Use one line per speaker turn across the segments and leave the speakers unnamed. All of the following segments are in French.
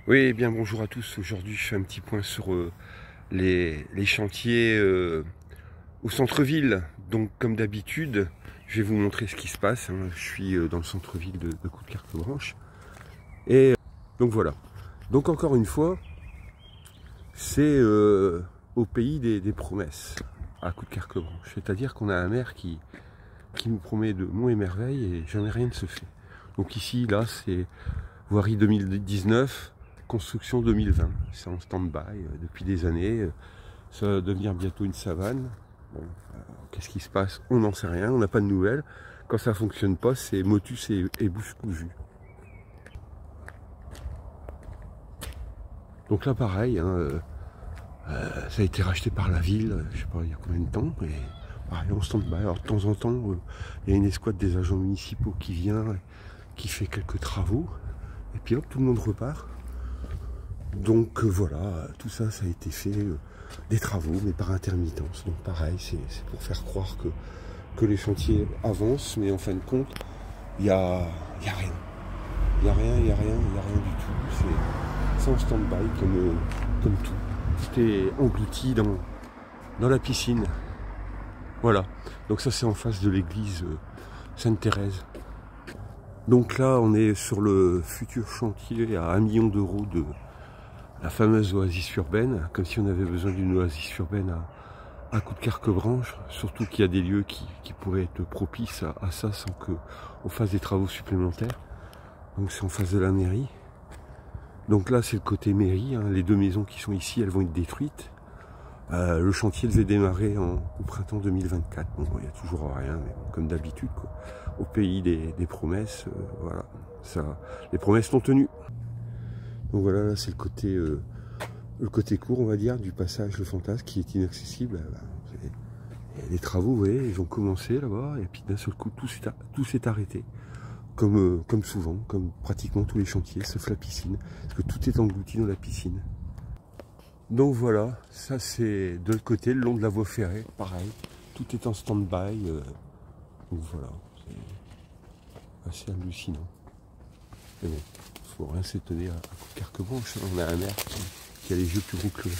Oui, eh bien bonjour à tous. Aujourd'hui, je fais un petit point sur les chantiers au centre-ville. Donc, comme d'habitude, je vais vous montrer ce qui se passe, hein. Je suis dans le centre-ville de Coudekerque-Branche. Et donc voilà. Donc encore une fois, c'est au pays des promesses à Coudekerque-Branche. C'est-à-dire qu'on a un maire qui nous promet de monts et merveilles et jamais rien ne se fait. Donc ici, là, c'est voirie 2019. Construction 2020, c'est en stand-by depuis des années, ça va devenir bientôt une savane. Bon, qu'est-ce qui se passe? On n'en sait rien, on n'a pas de nouvelles. Quand ça fonctionne pas, c'est motus et bouche cousue. Donc là pareil, hein, ça a été racheté par la ville, je sais pas il y a combien de temps, et pareil en stand-by. Alors de temps en temps, il y a une escouade des agents municipaux qui vient, qui fait quelques travaux, et puis hop, tout le monde repart. Donc voilà, tout ça, ça a été fait, des travaux, mais par intermittence. Donc pareil, c'est pour faire croire que les chantiers avancent, mais en fin de compte, il n'y a rien. Il n'y a rien du tout. C'est en stand-by comme tout. Tout est englouti dans la piscine. Voilà. Donc ça, c'est en face de l'église Sainte-Thérèse. Donc là, on est sur le futur chantier à 1 million d'euros de la fameuse oasis urbaine, comme si on avait besoin d'une oasis urbaine à Coudekerque-Branche, surtout qu'il y a des lieux qui pourraient être propices à ça sans qu'on fasse des travaux supplémentaires. Donc c'est en face de la mairie. Donc là c'est le côté mairie, hein. Les deux maisons qui sont ici, elles vont être détruites. Le chantier devait démarrer au printemps 2024. Bon, il n'y a toujours rien, mais bon, comme d'habitude, quoi. Au pays des promesses, voilà. Ça, les promesses sont tenues. Donc voilà, là c'est le côté court, on va dire, du passage Le Fantasme qui est inaccessible. Les travaux, vous voyez, ils ont commencé là-bas, et puis d'un seul coup, tout s'est arrêté. Comme souvent, comme pratiquement tous les chantiers, sauf la piscine, parce que tout est englouti dans la piscine. Donc voilà, ça c'est de l'autre côté, le long de la voie ferrée, pareil. Tout est en stand-by. Donc voilà, c'est assez hallucinant. Mais bon, faut rien s'étonner à Coudekerque-Branche. On a un maire qui a les yeux plus gros que l'autre.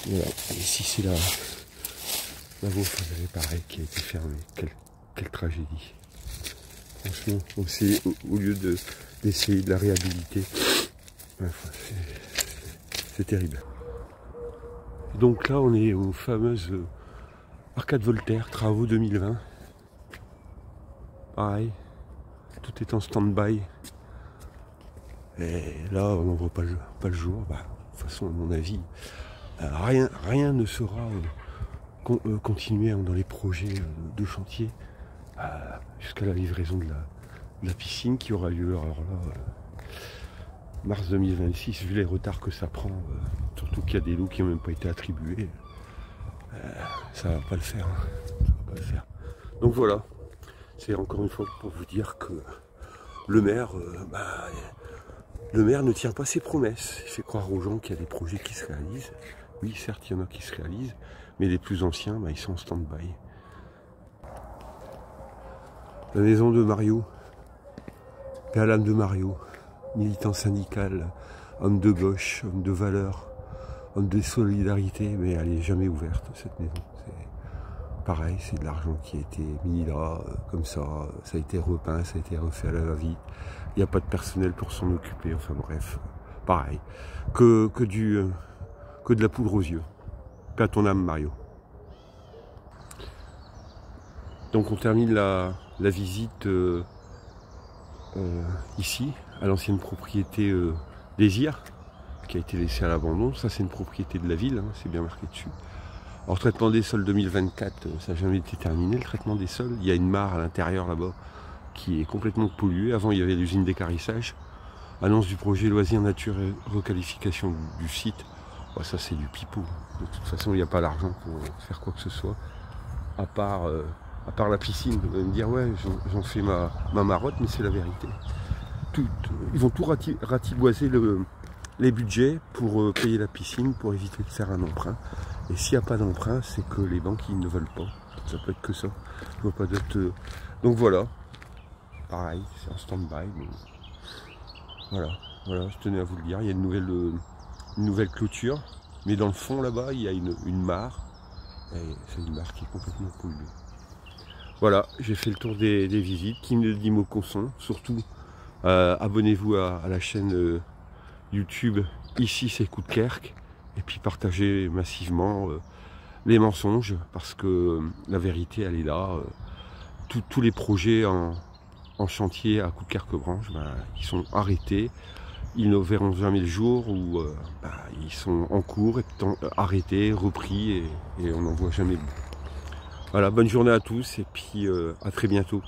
Voilà. Et ici c'est la voie ferrée, pareil, qui a été fermée. Quelle tragédie. Franchement, au lieu d'essayer de la réhabiliter, c'est terrible. Donc là, on est aux fameuses Arcade Voltaire, travaux 2020. Pareil, tout est en stand-by. Et là, on n'en voit pas le jour. Bah, de toute façon, à mon avis, rien ne sera continué dans les projets de chantier jusqu'à la livraison de la piscine qui aura lieu alors là, mars 2026, vu les retards que ça prend, surtout qu'il y a des lots qui n'ont même pas été attribués, ça va pas le faire, hein. Ça va pas le faire. Donc voilà, c'est encore une fois pour vous dire que le maire ne tient pas ses promesses. Il fait croire aux gens qu'il y a des projets qui se réalisent. Oui, certes, il y en a qui se réalisent, mais les plus anciens, ils sont en stand-by. La maison de Mario, paix à l'âme de Mario, militant syndical, homme de gauche, homme de valeur, homme de solidarité, mais elle n'est jamais ouverte, cette maison. C'est pareil, c'est de l'argent qui a été mis là, comme ça a été repeint, ça a été refait à la va-vite. Il n'y a pas de personnel pour s'en occuper, enfin bref, pareil. Que de la poudre aux yeux. Paix à ton âme, Mario. Donc on termine la visite ici, à l'ancienne propriété Désir, qui a été laissée à l'abandon. Ça c'est une propriété de la ville, hein, c'est bien marqué dessus. Alors traitement des sols 2024, ça n'a jamais été terminé, le traitement des sols. Il y a une mare à l'intérieur là-bas qui est complètement polluée. Avant il y avait l'usine d'équarrissage. Annonce du projet loisirs nature et requalification du site. Bah, ça c'est du pipeau. De toute façon il n'y a pas l'argent pour faire quoi que ce soit. À part la piscine. Vous allez me dire ouais j'en fais ma marotte, mais c'est la vérité. Ils vont tout ratiboiser les budgets pour payer la piscine, pour éviter de faire un emprunt. Et s'il n'y a pas d'emprunt, c'est que les banques ils ne veulent pas. Ça peut être que ça. Je vois pas d'autre. Donc voilà. Pareil, c'est en stand-by. Mais... voilà. Voilà, je tenais à vous le dire, il y a une nouvelle clôture, mais dans le fond là-bas, il y a une mare, et c'est une mare qui est complètement polluée. Voilà, j'ai fait le tour des visites, qui me dit mot consent, surtout abonnez-vous à la chaîne YouTube, ici c'est Coudekerque, et puis partagez massivement les mensonges, parce que la vérité elle est là, tous les projets en chantier à Coudekerque-Branche, ils sont arrêtés. Ils ne verront jamais le jour où ils sont en cours, arrêtés, repris et on n'en voit jamais le bout. Voilà, bonne journée à tous et puis à très bientôt.